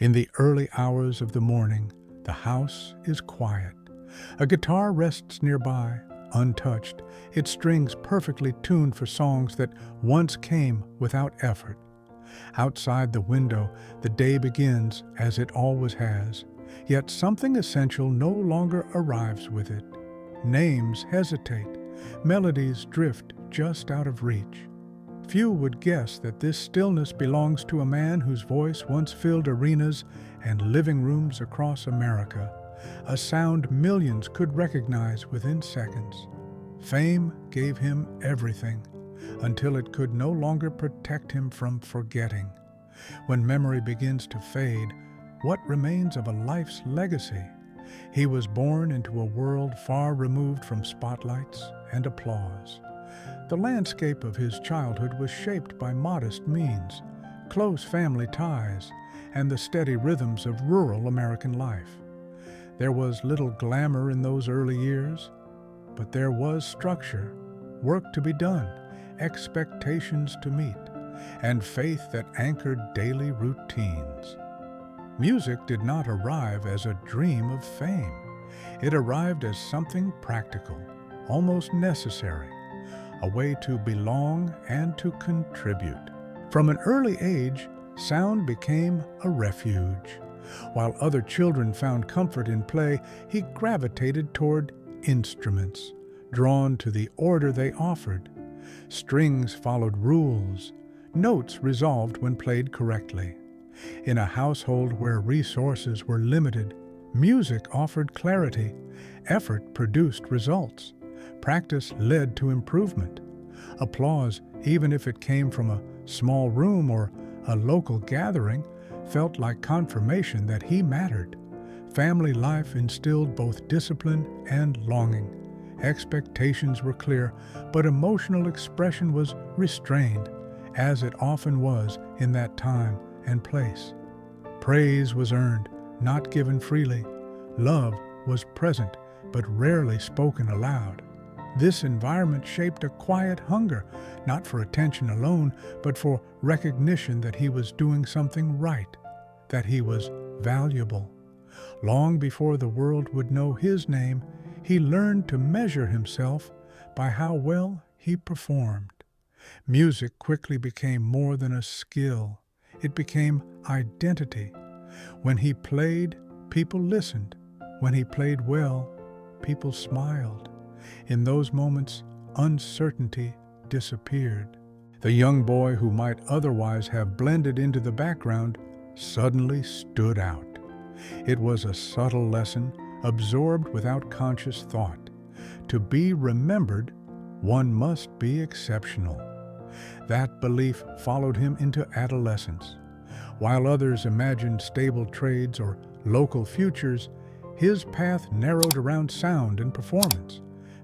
In the early hours of the morning, the house is quiet. A guitar rests nearby, untouched, its strings perfectly tuned for songs that once came without effort. Outside the window, the day begins as it always has, yet something essential no longer arrives with it. Names hesitate, melodies drift just out of reach. Few would guess that this stillness belongs to a man whose voice once filled arenas and living rooms across America, a sound millions could recognize within seconds. Fame gave him everything, until it could no longer protect him from forgetting. When memory begins to fade, what remains of a life's legacy? He was born into a world far removed from spotlights and applause. The landscape of his childhood was shaped by modest means, close family ties, and the steady rhythms of rural American life. There was little glamour in those early years, but there was structure, work to be done, expectations to meet, and faith that anchored daily routines. Music did not arrive as a dream of fame. It arrived as something practical, almost necessary, a way to belong and to contribute. From an early age, sound became a refuge. While other children found comfort in play, he gravitated toward instruments, drawn to the order they offered. Strings followed rules, notes resolved when played correctly. In a household where resources were limited, music offered clarity, effort produced results, practice led to improvement. Applause, even if it came from a small room or a local gathering, felt like confirmation that he mattered. Family life instilled both discipline and longing. Expectations were clear, but emotional expression was restrained, as it often was in that time and place. Praise was earned, not given freely. Love was present, but rarely spoken aloud. This environment shaped a quiet hunger, not for attention alone, but for recognition that he was doing something right, that he was valuable. Long before the world would know his name, he learned to measure himself by how well he performed. Music quickly became more than a skill. It became identity. When he played, people listened. When he played well, people smiled. In those moments, uncertainty disappeared. The young boy who might otherwise have blended into the background suddenly stood out. It was a subtle lesson, absorbed without conscious thought. To be remembered, one must be exceptional. That belief followed him into adolescence. While others imagined stable trades or local futures, his path narrowed around sound and performance.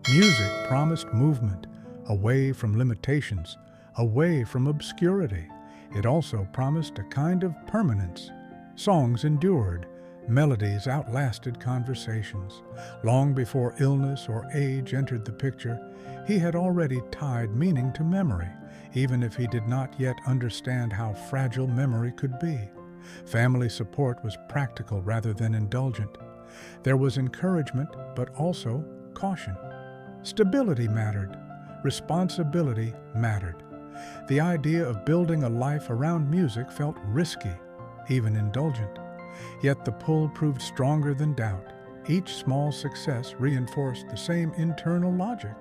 Music promised movement, away from limitations, away from obscurity. It also promised a kind of permanence. Songs endured, melodies outlasted conversations. Long before illness or age entered the picture, he had already tied meaning to memory, even if he did not yet understand how fragile memory could be. Family support was practical rather than indulgent. There was encouragement, but also caution. Stability mattered. Responsibility mattered. The idea of building a life around music felt risky, even indulgent. Yet the pull proved stronger than doubt. Each small success reinforced the same internal logic.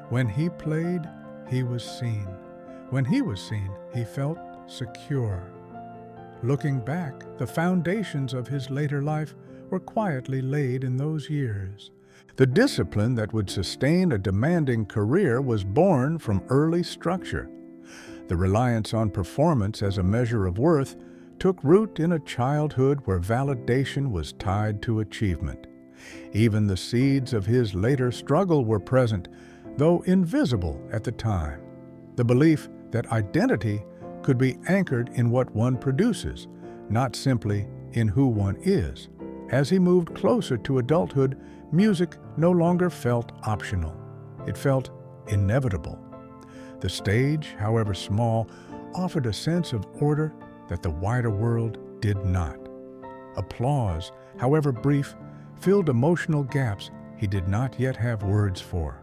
When he played, he was seen. When he was seen, he felt secure. Looking back, the foundations of his later life were quietly laid in those years. The discipline that would sustain a demanding career was born from early structure. The reliance on performance as a measure of worth took root in a childhood where validation was tied to achievement. Even the seeds of his later struggle were present, though invisible at the time. The belief that identity could be anchored in what one produces, not simply in who one is. As he moved closer to adulthood, music no longer felt optional. It felt inevitable. The stage, however small, offered a sense of order that the wider world did not. Applause, however brief, filled emotional gaps he did not yet have words for.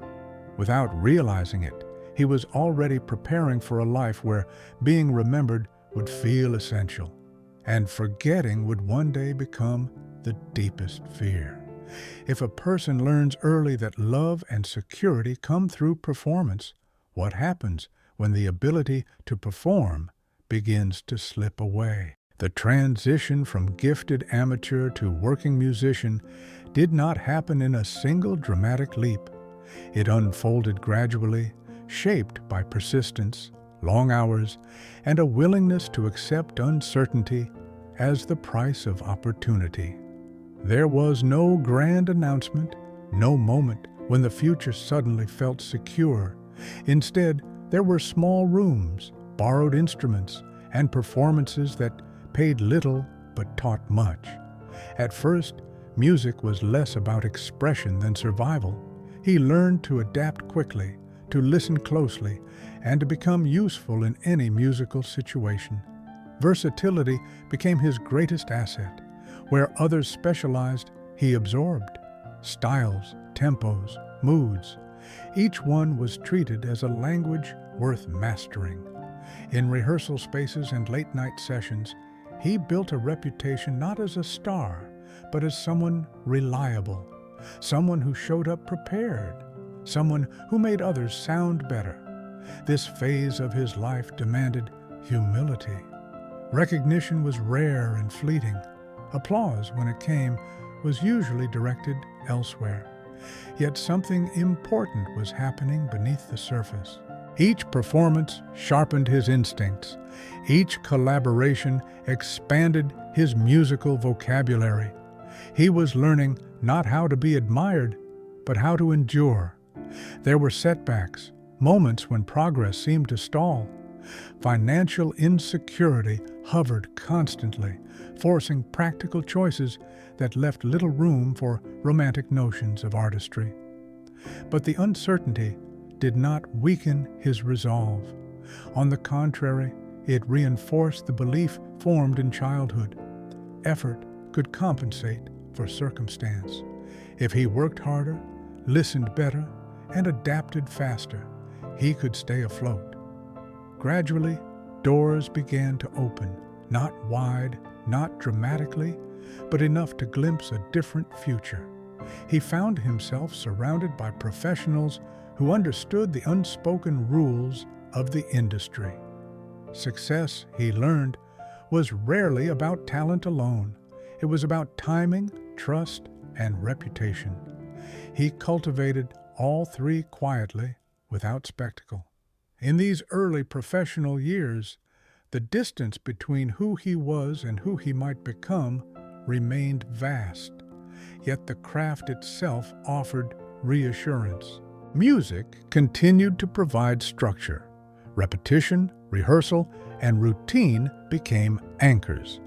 Without realizing it, he was already preparing for a life where being remembered would feel essential, and forgetting would one day become the deepest fear. If a person learns early that love and security come through performance, what happens when the ability to perform begins to slip away? The transition from gifted amateur to working musician did not happen in a single dramatic leap. It unfolded gradually, shaped by persistence, long hours, and a willingness to accept uncertainty as the price of opportunity. There was no grand announcement, no moment when the future suddenly felt secure. Instead, there were small rooms, borrowed instruments, and performances that paid little but taught much. At first, music was less about expression than survival. He learned to adapt quickly, to listen closely, and to become useful in any musical situation. Versatility became his greatest asset. Where others specialized, he absorbed. Styles, tempos, moods. Each one was treated as a language worth mastering. In rehearsal spaces and late-night sessions, he built a reputation not as a star, but as someone reliable, someone who showed up prepared, someone who made others sound better. This phase of his life demanded humility. Recognition was rare and fleeting. Applause, when it came, was usually directed elsewhere. Yet something important was happening beneath the surface. Each performance sharpened his instincts. Each collaboration expanded his musical vocabulary. He was learning not how to be admired, but how to endure. There were setbacks, moments when progress seemed to stall. Financial insecurity hovered constantly, forcing practical choices that left little room for romantic notions of artistry. But the uncertainty did not weaken his resolve. On the contrary, it reinforced the belief formed in childhood. Effort could compensate for circumstance. If he worked harder, listened better, and adapted faster, he could stay afloat. Gradually, doors began to open, not wide, not dramatically, but enough to glimpse a different future. He found himself surrounded by professionals who understood the unspoken rules of the industry. Success, he learned, was rarely about talent alone. It was about timing, trust, and reputation. He cultivated all three quietly, without spectacle. In these early professional years, the distance between who he was and who he might become remained vast, yet the craft itself offered reassurance. Music continued to provide structure. Repetition, rehearsal, and routine became anchors.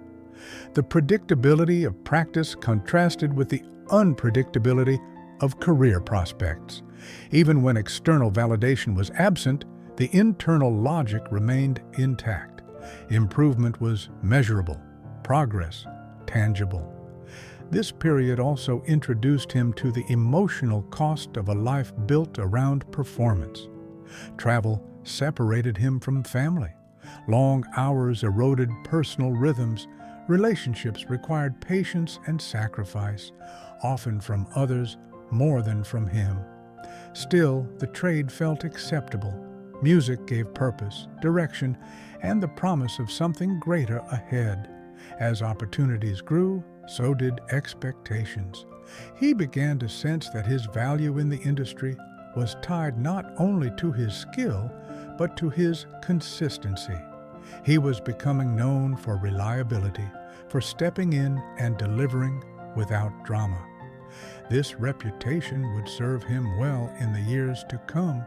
The predictability of practice contrasted with the unpredictability of career prospects. Even when external validation was absent, the internal logic remained intact. Improvement was measurable, progress tangible. This period also introduced him to the emotional cost of a life built around performance. Travel separated him from family. Long hours eroded personal rhythms. Relationships required patience and sacrifice, often from others more than from him. Still, the trade felt acceptable. Music gave purpose, direction, and the promise of something greater ahead. As opportunities grew, so did expectations. He began to sense that his value in the industry was tied not only to his skill, but to his consistency. He was becoming known for reliability, for stepping in and delivering without drama. This reputation would serve him well in the years to come,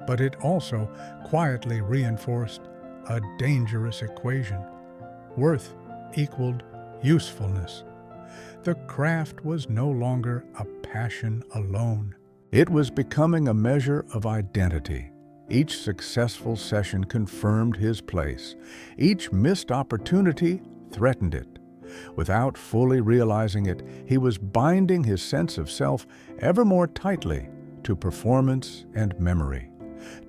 but it also quietly reinforced a dangerous equation. Worth equaled usefulness. The craft was no longer a passion alone. It was becoming a measure of identity. Each successful session confirmed his place. Each missed opportunity threatened it. Without fully realizing it, he was binding his sense of self ever more tightly to performance and memory,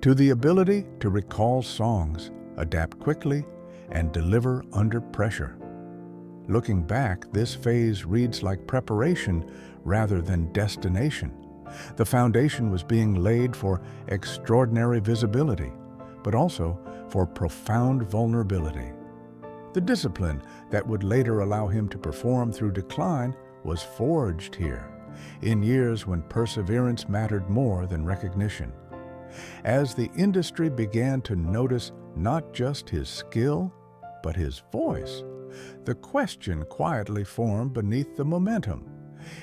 to the ability to recall songs, adapt quickly, and deliver under pressure. Looking back, this phase reads like preparation rather than destination. The foundation was being laid for extraordinary visibility, but also for profound vulnerability. The discipline that would later allow him to perform through decline was forged here, in years when perseverance mattered more than recognition. As the industry began to notice not just his skill, but his voice, the question quietly formed beneath the momentum.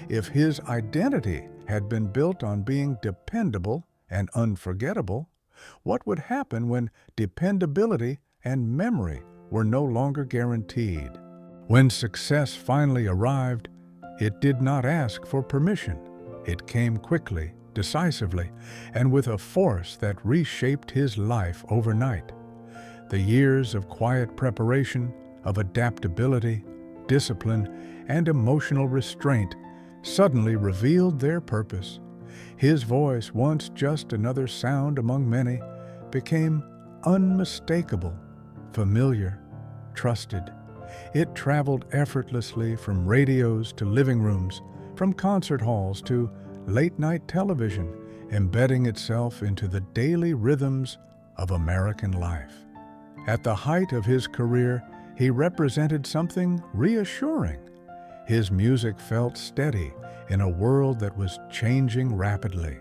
If his identity had been built on being dependable and unforgettable, what would happen when dependability and memory were no longer guaranteed? When success finally arrived, it did not ask for permission. It came quickly, decisively, and with a force that reshaped his life overnight. The years of quiet preparation, of adaptability, discipline, and emotional restraint suddenly revealed their purpose. His voice, once just another sound among many, became unmistakable, familiar, trusted. It traveled effortlessly from radios to living rooms, from concert halls to late-night television, embedding itself into the daily rhythms of American life. At the height of his career, he represented something reassuring. His music felt steady in a world that was changing rapidly.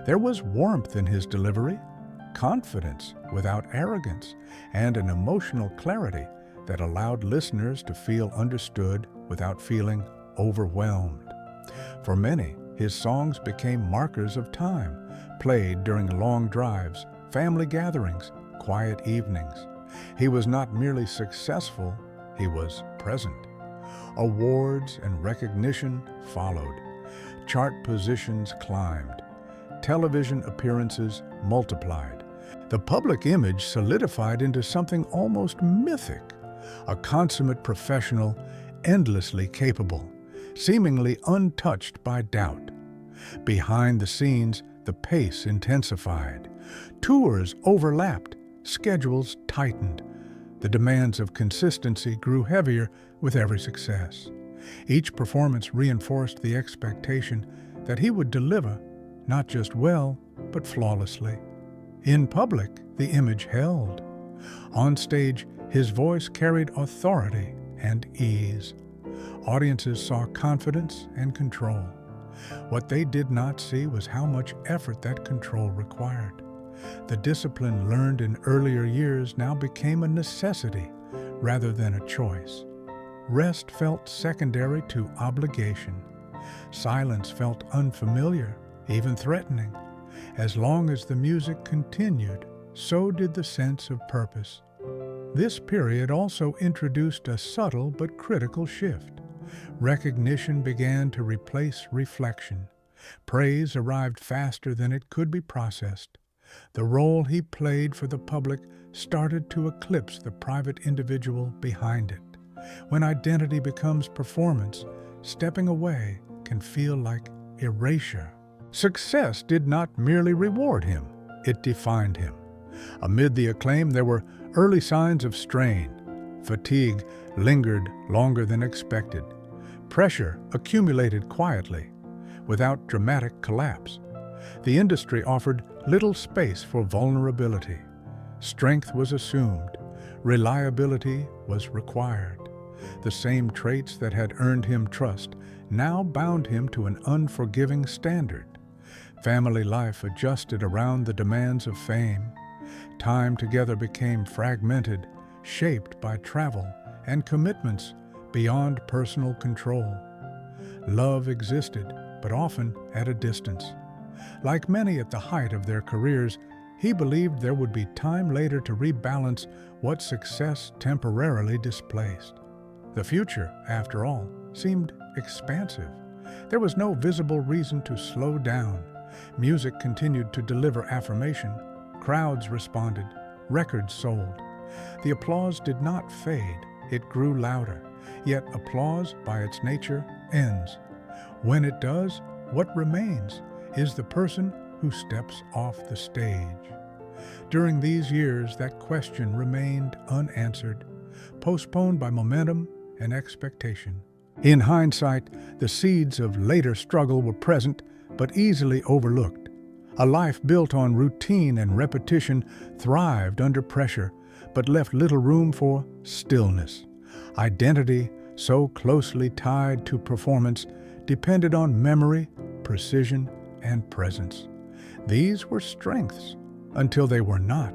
There was warmth in his delivery, confidence without arrogance, and an emotional clarity that allowed listeners to feel understood without feeling overwhelmed. For many, his songs became markers of time, played during long drives, family gatherings, quiet evenings. He was not merely successful, he was present. Awards and recognition followed. Chart positions climbed. Television appearances multiplied. The public image solidified into something almost mythic, a consummate professional, endlessly capable, seemingly untouched by doubt. Behind the scenes, the pace intensified. Tours overlapped, schedules tightened. The demands of consistency grew heavier with every success. Each performance reinforced the expectation that he would deliver, not just well, but flawlessly. In public, the image held. On stage, his voice carried authority and ease. Audiences saw confidence and control. What they did not see was how much effort that control required. The discipline learned in earlier years now became a necessity rather than a choice. Rest felt secondary to obligation. Silence felt unfamiliar, even threatening. As long as the music continued, so did the sense of purpose. This period also introduced a subtle but critical shift. Recognition began to replace reflection. Praise arrived faster than it could be processed. The role he played for the public started to eclipse the private individual behind it. When identity becomes performance, stepping away can feel like erasure. Success did not merely reward him, it defined him. Amid the acclaim, there were early signs of strain. Fatigue lingered longer than expected. Pressure accumulated quietly, without dramatic collapse. The industry offered little space for vulnerability. Strength was assumed. Reliability was required. The same traits that had earned him trust now bound him to an unforgiving standard. Family life adjusted around the demands of fame. Time together became fragmented, shaped by travel and commitments beyond personal control. Love existed, but often at a distance. Like many at the height of their careers, he believed there would be time later to rebalance what success temporarily displaced. The future, after all, seemed expansive. There was no visible reason to slow down. Music continued to deliver affirmation. Crowds responded. Records sold. The applause did not fade. It grew louder, Yet applause, by its nature, ends. When it does, what remains is the person who steps off the stage. During these years, that question remained unanswered, postponed by momentum and expectation. In hindsight, the seeds of later struggle were present but easily overlooked. A life built on routine and repetition thrived under pressure, but left little room for stillness. Identity, so closely tied to performance, depended on memory, precision, and presence. These were strengths until they were not.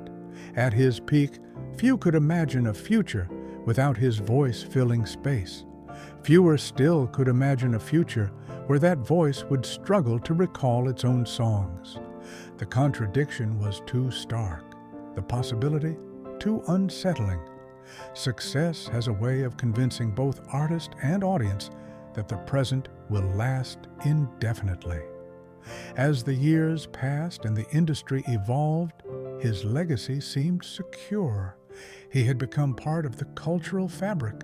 At his peak, few could imagine a future without his voice filling space. Fewer still could imagine a future where that voice would struggle to recall its own songs. The contradiction was too stark, the possibility too unsettling. Success has a way of convincing both artist and audience that the present will last indefinitely. As the years passed and the industry evolved, his legacy seemed secure. He had become part of the cultural fabric,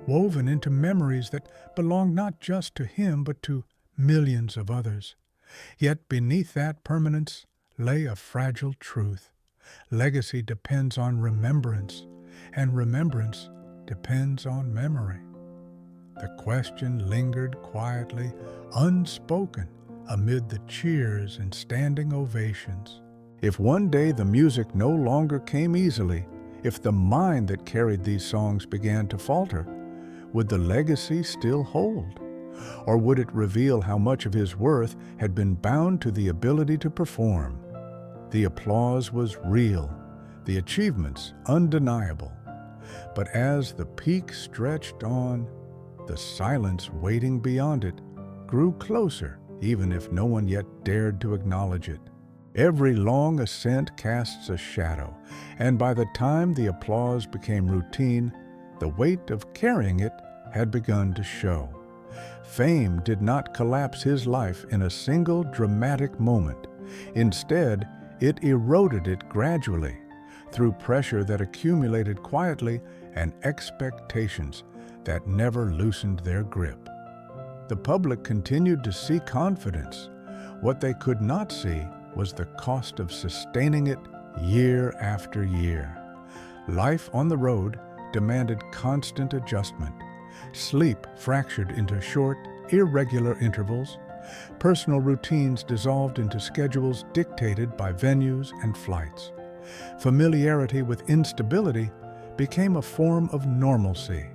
woven into memories that belonged not just to him but to millions of others. Yet beneath that permanence lay a fragile truth. Legacy depends on remembrance, and remembrance depends on memory. The question lingered quietly, unspoken, amid the cheers and standing ovations. If one day the music no longer came easily, if the mind that carried these songs began to falter, would the legacy still hold? Or would it reveal how much of his worth had been bound to the ability to perform? The applause was real, the achievements undeniable. But as the peak stretched on, the silence waiting beyond it grew closer, even if no one yet dared to acknowledge it. Every long ascent casts a shadow, and by the time the applause became routine, the weight of carrying it had begun to show. Fame did not collapse his life in a single dramatic moment. Instead, it eroded it gradually, through pressure that accumulated quietly and expectations that never loosened their grip. The public continued to see confidence. What they could not see was the cost of sustaining it year after year. Life on the road demanded constant adjustment. Sleep fractured into short, irregular intervals. Personal routines dissolved into schedules dictated by venues and flights. Familiarity with instability became a form of normalcy.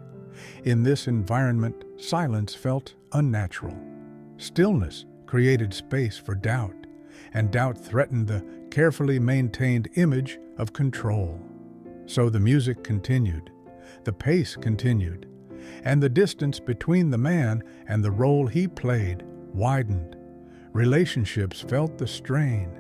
In this environment, silence felt unnatural. Stillness created space for doubt, and doubt threatened the carefully maintained image of control. So the music continued, the pace continued, and the distance between the man and the role he played widened. Relationships felt the strain.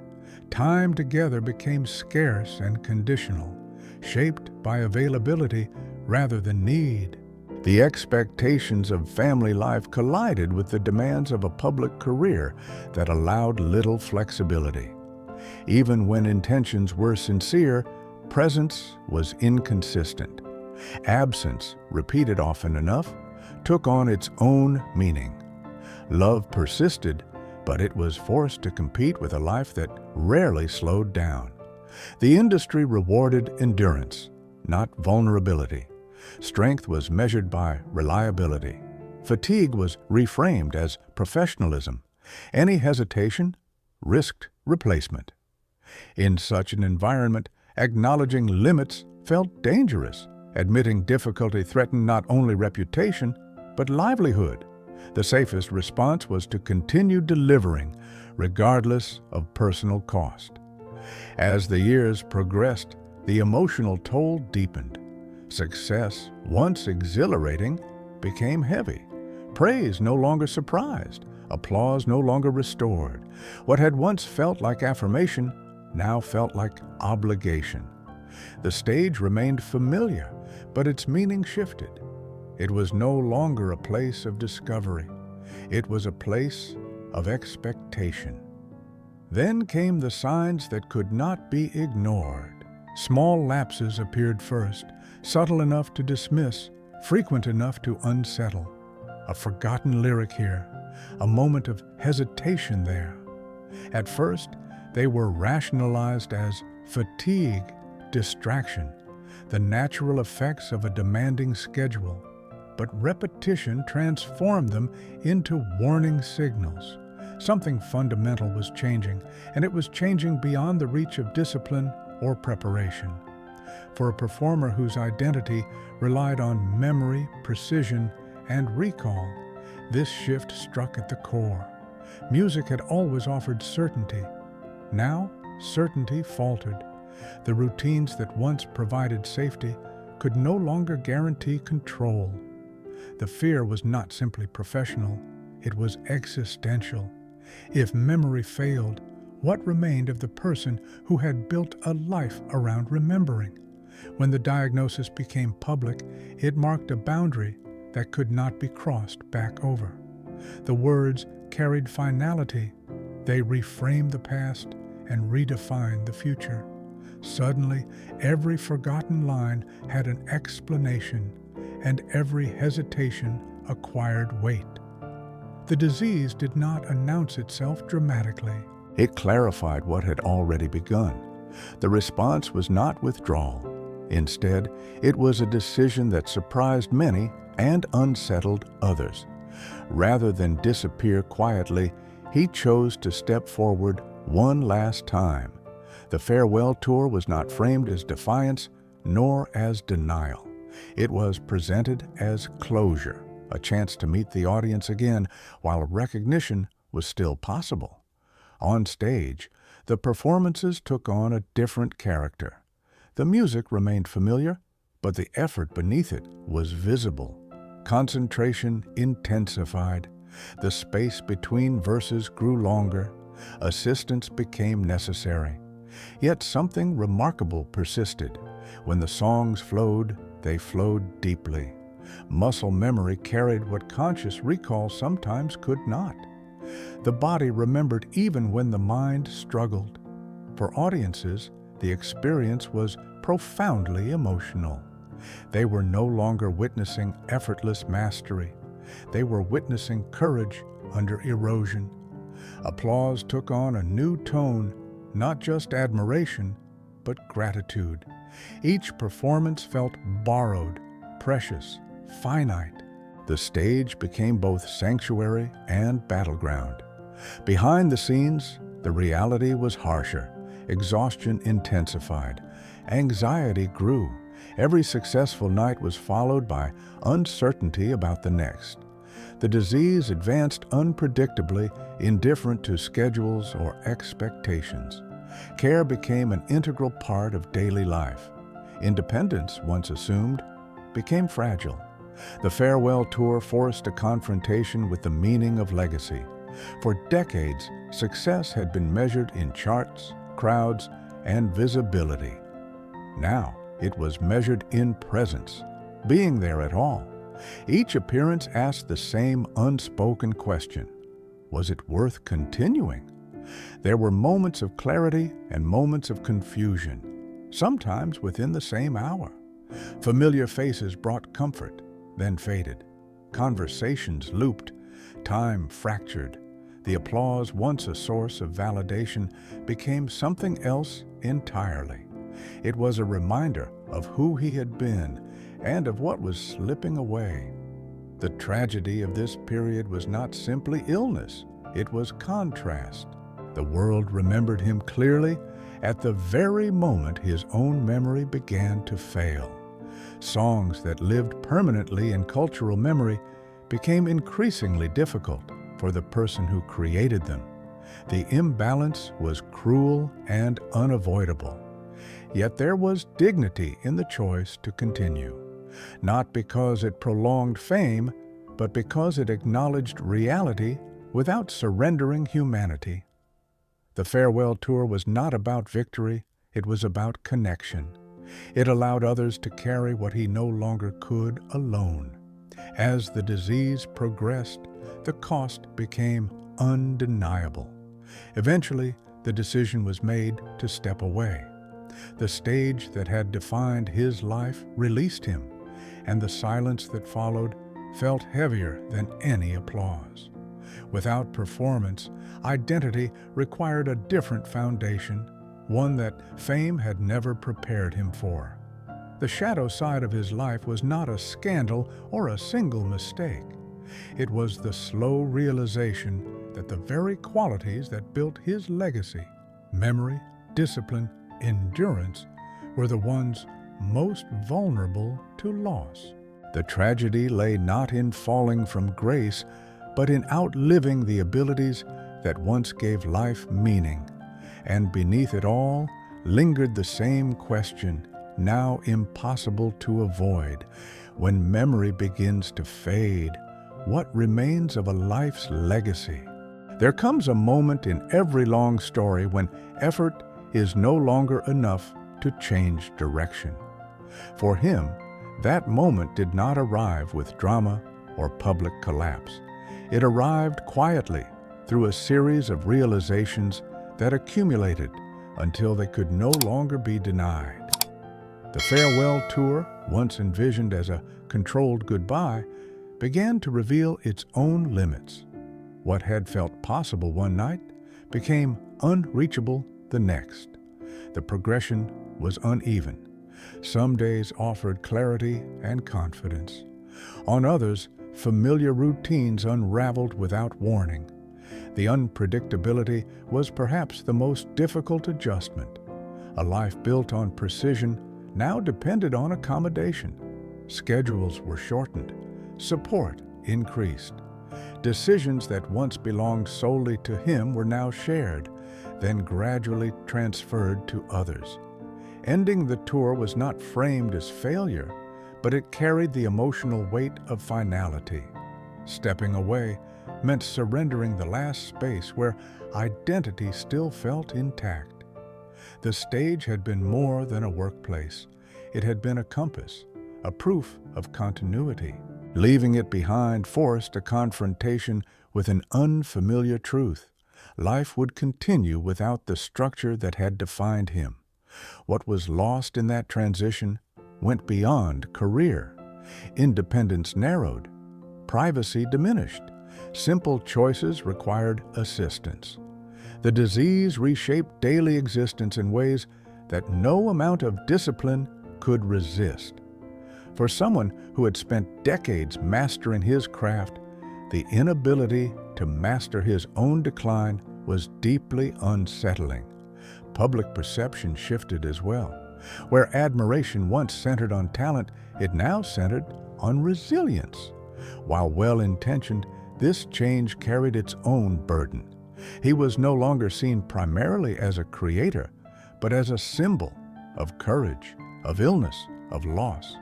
Time together became scarce and conditional, shaped by availability rather than need. The expectations of family life collided with the demands of a public career that allowed little flexibility. Even when intentions were sincere, presence was inconsistent. Absence, repeated often enough, took on its own meaning. Love persisted, but it was forced to compete with a life that rarely slowed down. The industry rewarded endurance, not vulnerability. Strength was measured by reliability. Fatigue was reframed as professionalism. Any hesitation risked replacement. In such an environment, acknowledging limits felt dangerous. Admitting difficulty threatened not only reputation, but livelihood. The safest response was to continue delivering, regardless of personal cost. As the years progressed, the emotional toll deepened. Success, once exhilarating, became heavy. Praise no longer surprised, applause no longer restored. What had once felt like affirmation now felt like obligation. The stage remained familiar, but its meaning shifted. It was no longer a place of discovery. It was a place of expectation. Then came the signs that could not be ignored. Small lapses appeared first, subtle enough to dismiss, frequent enough to unsettle. A forgotten lyric here, a moment of hesitation there. At first, they were rationalized as fatigue, distraction, the natural effects of a demanding schedule. But repetition transformed them into warning signals. Something fundamental was changing, and it was changing beyond the reach of discipline or preparation. For a performer whose identity relied on memory, precision, and recall, this shift struck at the core. Music had always offered certainty. Now, certainty faltered. The routines that once provided safety could no longer guarantee control. The fear was not simply professional, it was existential. If memory failed, what remained of the person who had built a life around remembering? When the diagnosis became public, it marked a boundary that could not be crossed back over. The words carried finality. They reframed the past and redefined the future. Suddenly, every forgotten line had an explanation, and every hesitation acquired weight. The disease did not announce itself dramatically. It clarified what had already begun. The response was not withdrawal. Instead, it was a decision that surprised many and unsettled others. Rather than disappear quietly, he chose to step forward one last time. The farewell tour was not framed as defiance nor as denial. It was presented as closure, a chance to meet the audience again while recognition was still possible. On stage, the performances took on a different character. The music remained familiar, but the effort beneath it was visible. Concentration intensified. The space between verses grew longer. Assistance became necessary. Yet something remarkable persisted. When the songs flowed, they flowed deeply. Muscle memory carried what conscious recall sometimes could not. The body remembered even when the mind struggled. For audiences, the experience was profoundly emotional. They were no longer witnessing effortless mastery. They were witnessing courage under erosion. Applause took on a new tone, not just admiration, but gratitude. Each performance felt borrowed, precious, finite. The stage became both sanctuary and battleground. Behind the scenes, the reality was harsher. Exhaustion intensified. Anxiety grew. Every successful night was followed by uncertainty about the next. The disease advanced unpredictably, indifferent to schedules or expectations. Care became an integral part of daily life. Independence, once assumed, became fragile. The farewell tour forced a confrontation with the meaning of legacy. For decades, success had been measured in charts, crowds, and visibility. Now, it was measured in presence, being there at all. Each appearance asked the same unspoken question: was it worth continuing? There were moments of clarity and moments of confusion, sometimes within the same hour. Familiar faces brought comfort, then faded. Conversations looped, time fractured. The applause, once a source of validation, became something else entirely. It was a reminder of who he had been and of what was slipping away. The tragedy of this period was not simply illness, it was contrast. The world remembered him clearly at the very moment his own memory began to fail. Songs that lived permanently in cultural memory became increasingly difficult for the person who created them. The imbalance was cruel and unavoidable. Yet there was dignity in the choice to continue, not because it prolonged fame, but because it acknowledged reality without surrendering humanity. The farewell tour was not about victory, it was about connection. It allowed others to carry what he no longer could alone. As the disease progressed, the cost became undeniable. Eventually, the decision was made to step away. The stage that had defined his life released him, and the silence that followed felt heavier than any applause. Without performance, identity required a different foundation, one that fame had never prepared him for. The shadow side of his life was not a scandal or a single mistake. It was the slow realization that the very qualities that built his legacy, memory, discipline, endurance, were the ones most vulnerable to loss. The tragedy lay not in falling from grace, but in outliving the abilities that once gave life meaning. And beneath it all lingered the same question, now impossible to avoid. When memory begins to fade, what remains of a life's legacy? There comes a moment in every long story when effort is no longer enough to change direction. For him, that moment did not arrive with drama or public collapse. It arrived quietly through a series of realizations that accumulated until they could no longer be denied. The farewell tour, once envisioned as a controlled goodbye, began to reveal its own limits. What had felt possible one night became unreachable the next. The progression was uneven. Some days offered clarity and confidence. On others, familiar routines unraveled without warning. The unpredictability was perhaps the most difficult adjustment. A life built on precision now depended on accommodation. Schedules were shortened. Support increased. Decisions that once belonged solely to him were now shared, then gradually transferred to others. Ending the tour was not framed as failure, but it carried the emotional weight of finality. Stepping away meant surrendering the last space where identity still felt intact. The stage had been more than a workplace. It had been a compass, a proof of continuity. Leaving it behind forced a confrontation with an unfamiliar truth. Life would continue without the structure that had defined him. What was lost in that transition went beyond career. Independence narrowed. Privacy diminished. Simple choices required assistance. The disease reshaped daily existence in ways that no amount of discipline could resist. For someone who had spent decades mastering his craft, the inability to master his own decline was deeply unsettling. Public perception shifted as well. Where admiration once centered on talent, it now centered on resilience. While well-intentioned, this change carried its own burden. He was no longer seen primarily as a creator, but as a symbol of courage, of illness, of loss.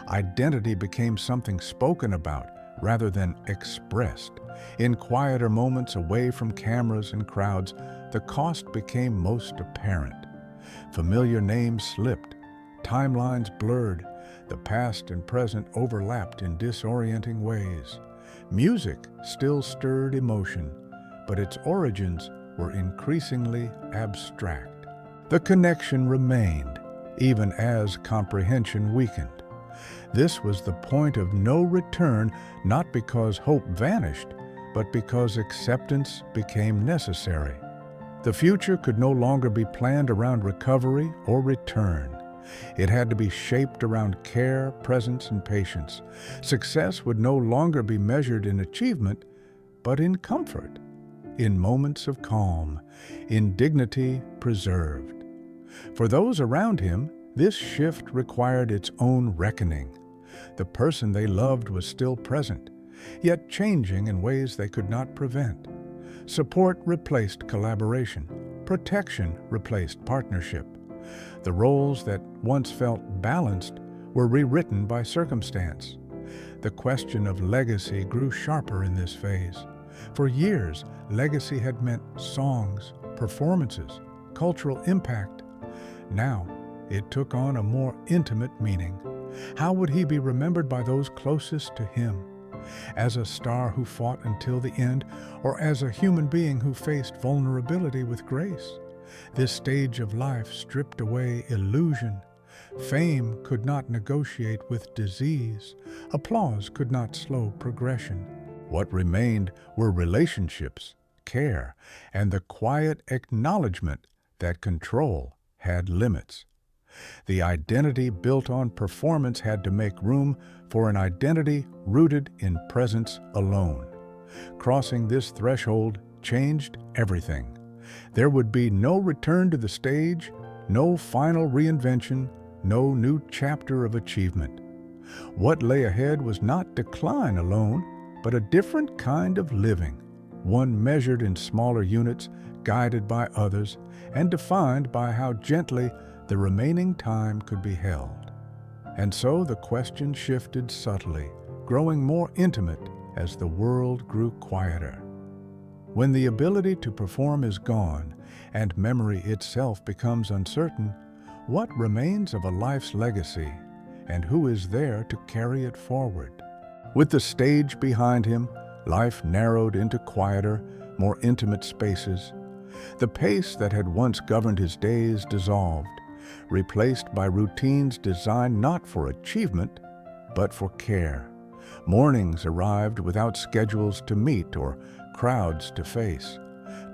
Identity became something spoken about rather than expressed. In quieter moments away from cameras and crowds, the cost became most apparent. Familiar names slipped, timelines blurred, the past and present overlapped in disorienting ways. Music still stirred emotion, but its origins were increasingly abstract. The connection remained, even as comprehension weakened. This was the point of no return, not because hope vanished, but because acceptance became necessary. The future could no longer be planned around recovery or return. It had to be shaped around care, presence, and patience. Success would no longer be measured in achievement, but in comfort, in moments of calm, in dignity preserved. For those around him, this shift required its own reckoning. The person they loved was still present, yet changing in ways they could not prevent. Support replaced collaboration. Protection replaced partnership. The roles that once felt balanced were rewritten by circumstance. The question of legacy grew sharper in this phase. For years, legacy had meant songs, performances, cultural impact. Now, it took on a more intimate meaning. How would he be remembered by those closest to him? As a star who fought until the end, or as a human being who faced vulnerability with grace? This stage of life stripped away illusion. Fame could not negotiate with disease. Applause could not slow progression. What remained were relationships, care, and the quiet acknowledgement that control had limits. The identity built on performance had to make room for an identity rooted in presence alone. Crossing this threshold changed everything. There would be no return to the stage, no final reinvention, no new chapter of achievement. What lay ahead was not decline alone, but a different kind of living, one measured in smaller units, guided by others, and defined by how gently the remaining time could be held. And so the question shifted subtly, growing more intimate as the world grew quieter. When the ability to perform is gone and memory itself becomes uncertain, what remains of a life's legacy, and who is there to carry it forward? With the stage behind him, life narrowed into quieter, more intimate spaces. The pace that had once governed his days dissolved, replaced by routines designed not for achievement, but for care. Mornings arrived without schedules to meet or crowds to face.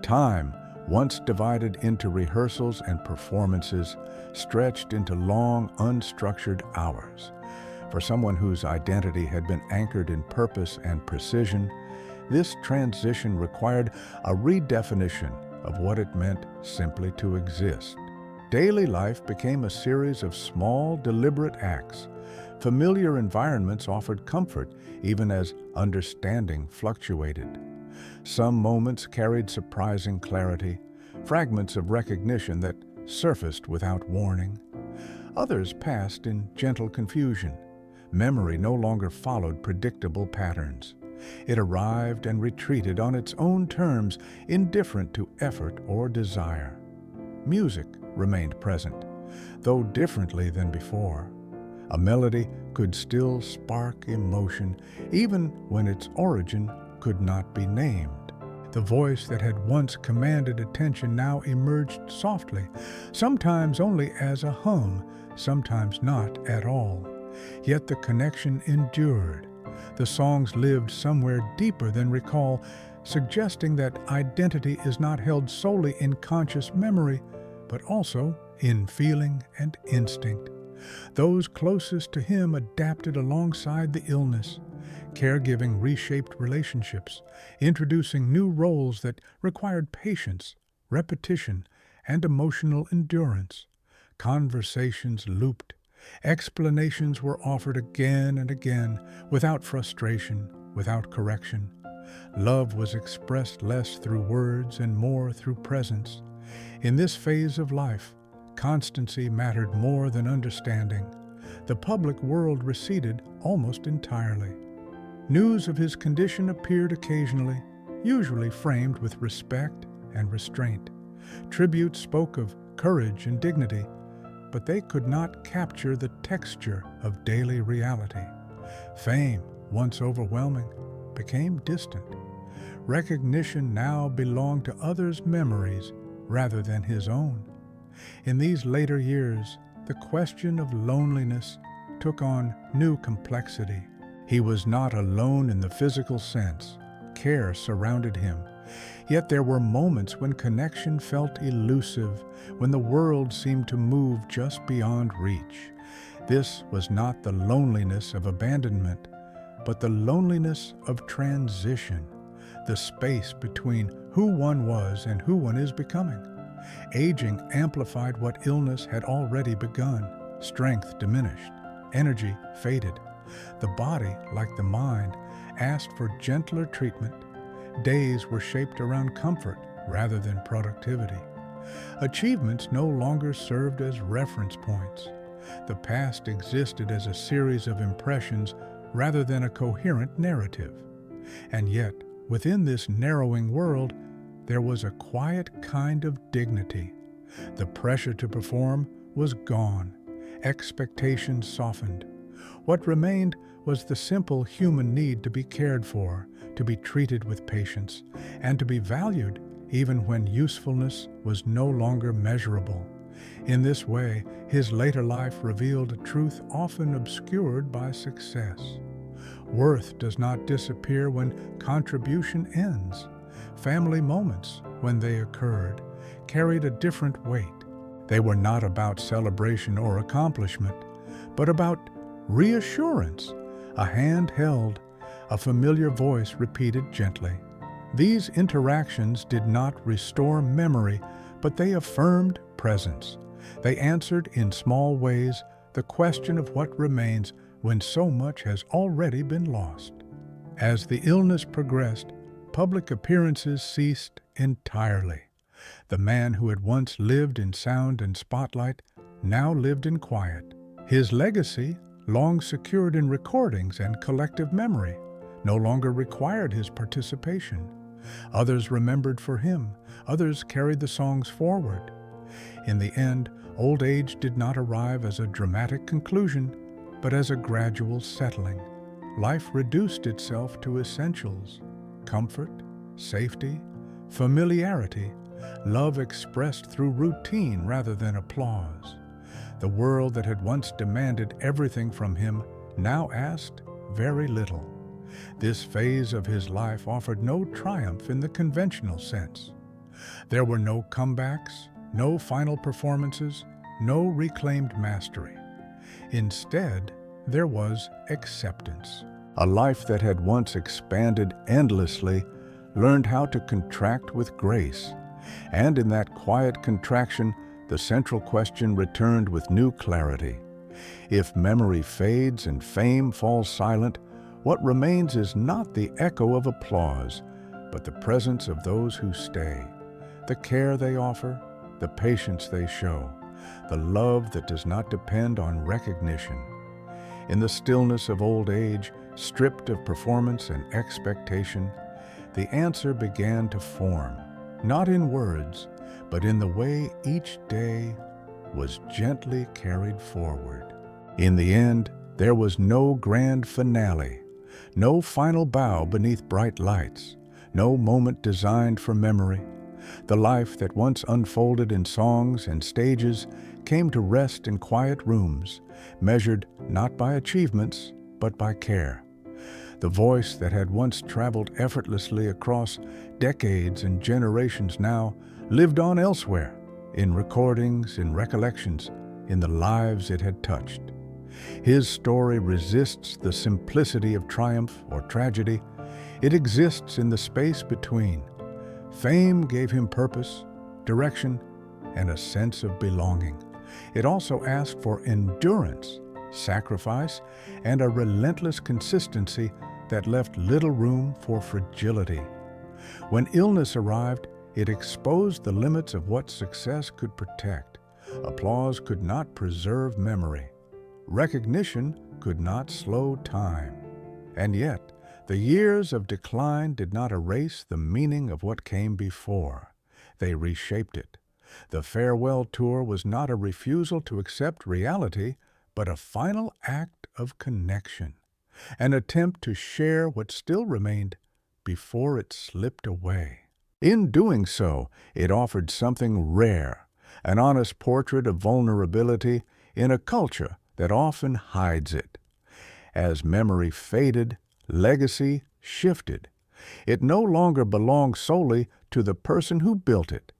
Time, once divided into rehearsals and performances, stretched into long, unstructured hours. For someone whose identity had been anchored in purpose and precision, this transition required a redefinition of what it meant simply to exist. Daily life became a series of small, deliberate acts. Familiar environments offered comfort, even as understanding fluctuated. Some moments carried surprising clarity, fragments of recognition that surfaced without warning. Others passed in gentle confusion. Memory no longer followed predictable patterns. It arrived and retreated on its own terms, indifferent to effort or desire. Music remained present, though differently than before. A melody could still spark emotion, even when its origin could not be named. The voice that had once commanded attention now emerged softly, sometimes only as a hum, sometimes not at all. Yet the connection endured. The songs lived somewhere deeper than recall, suggesting that identity is not held solely in conscious memory, but also in feeling and instinct. Those closest to him adapted alongside the illness. Caregiving reshaped relationships, introducing new roles that required patience, repetition, and emotional endurance. Conversations looped. Explanations were offered again and again, without frustration, without correction. Love was expressed less through words and more through presence. In this phase of life, constancy mattered more than understanding. The public world receded almost entirely. News of his condition appeared occasionally, usually framed with respect and restraint. Tributes spoke of courage and dignity, but they could not capture the texture of daily reality. Fame, once overwhelming, became distant. Recognition now belonged to others' memories rather than his own. In these later years, the question of loneliness took on new complexity. He was not alone in the physical sense. Care surrounded him. Yet there were moments when connection felt elusive, when the world seemed to move just beyond reach. This was not the loneliness of abandonment, but the loneliness of transition, the space between who one was and who one is becoming. Aging amplified what illness had already begun. Strength diminished. Energy faded. The body, like the mind, asked for gentler treatment. Days were shaped around comfort rather than productivity. Achievements no longer served as reference points. The past existed as a series of impressions rather than a coherent narrative. And yet, within this narrowing world, there was a quiet kind of dignity. The pressure to perform was gone. Expectations softened. What remained was the simple human need to be cared for, to be treated with patience, and to be valued even when usefulness was no longer measurable. In this way, his later life revealed a truth often obscured by success. Worth does not disappear when contribution ends. Family moments, when they occurred, carried a different weight. They were not about celebration or accomplishment, but about reassurance, a hand held, a familiar voice repeated gently. These interactions did not restore memory, but they affirmed presence. They answered in small ways the question of what remains when so much has already been lost. As the illness progressed, public appearances ceased entirely. The man who had once lived in sound and spotlight now lived in quiet. His legacy, long secured in recordings and collective memory, no longer required his participation. Others remembered for him, others carried the songs forward. In the end, old age did not arrive as a dramatic conclusion, but as a gradual settling. Life reduced itself to essentials: comfort, safety, familiarity, love expressed through routine rather than applause. The world that had once demanded everything from him now asked very little. This phase of his life offered no triumph in the conventional sense. There were no comebacks, no final performances, no reclaimed mastery. Instead, there was acceptance. A life that had once expanded endlessly learned how to contract with grace. And in that quiet contraction, the central question returned with new clarity. If memory fades and fame falls silent, what remains is not the echo of applause, but the presence of those who stay, the care they offer, the patience they show, the love that does not depend on recognition. In the stillness of old age, stripped of performance and expectation, the answer began to form, not in words, but in the way each day was gently carried forward. In the end, there was no grand finale, no final bow beneath bright lights, no moment designed for memory. The life that once unfolded in songs and stages came to rest in quiet rooms, measured not by achievements, but by care. The voice that had once traveled effortlessly across decades and generations now lived on elsewhere, in recordings, in recollections, in the lives it had touched. His story resists the simplicity of triumph or tragedy. It exists in the space between. Fame gave him purpose, direction, and a sense of belonging. It also asked for endurance, sacrifice, and a relentless consistency that left little room for fragility. When illness arrived, it exposed the limits of what success could protect. Applause could not preserve memory. Recognition could not slow time. And yet, the years of decline did not erase the meaning of what came before. They reshaped it. The farewell tour was not a refusal to accept reality, but a final act of connection, an attempt to share what still remained before it slipped away. In doing so, it offered something rare, an honest portrait of vulnerability in a culture that often hides it. As memory faded, legacy shifted. It no longer belonged solely to the person who built it.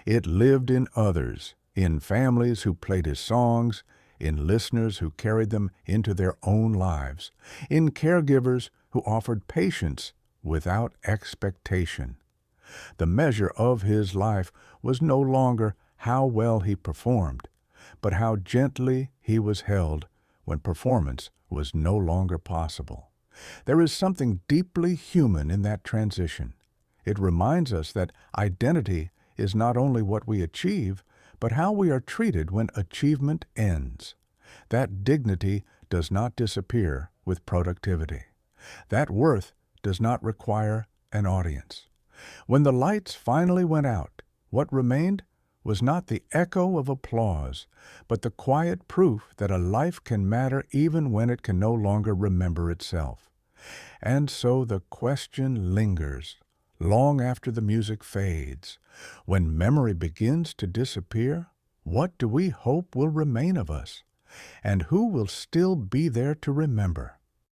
It lived in others, in families who played his songs, in listeners who carried them into their own lives, in caregivers who offered patience without expectation. The measure of his life was no longer how well he performed, but how gently he was held when performance was no longer possible. There is something deeply human in that transition. It reminds us that identity is not only what we achieve, but how we are treated when achievement ends. That dignity does not disappear with productivity. That worth does not require an audience. When the lights finally went out, what remained was not the echo of applause, but the quiet proof that a life can matter even when it can no longer remember itself. And so the question lingers, long after the music fades. When memory begins to disappear, What do we hope will remain of us? And who will still be there to remember?